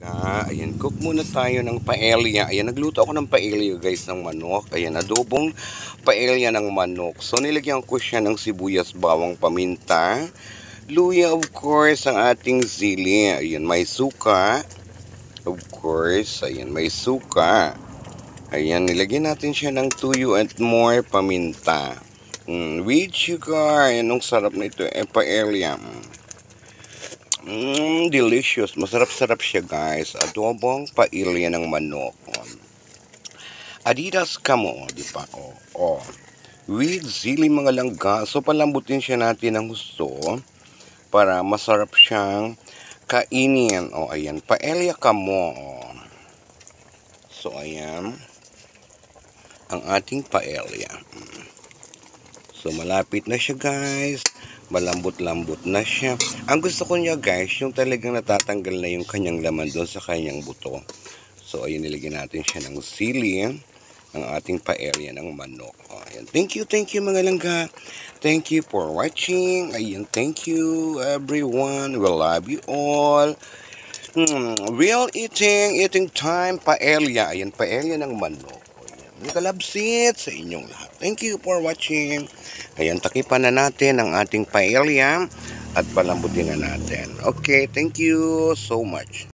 Ayan, cook muna tayo ng paella. Ayan, nagluto ako ng paella guys ng manok. Ayan, adobong paella ng manok. So, nilagyan ko siya ng sibuyas, bawang, paminta, luya, of course, ang ating sili. Ayan, may suka. Of course, ayan, may suka. Ayan, nilagyan natin siya ng tuyo and more paminta. With sugar. Ayan, ang sarap na ito. Paella. Delicious. Masarap-sarap siya guys. Adobong paella ng manok. Adidas kamo, di ba? With sili mga langga. So palambutin siya natin ng gusto para masarap siyang kainin. Ayan. Paella kamo. So ayan. Ang ating paella. So malapit na siya guys. Malambot-lambot na siya. Ang gusto ko niya guys, yung talagang natatanggal na yung kanyang laman doon sa kanyang buto. So ayun, nilagyan natin siya ng sili, ang ating paella ng manok. Ayan. Thank you mga langga. Thank you for watching. Ayan, thank you everyone. We love you all. Real eating time paella. Ayan, paella ng manok. Kalabsit sa inyong lahat. Thank you for watching. Ayan, takipan na natin ang ating paella at palambutin na natin. Okay, thank you so much.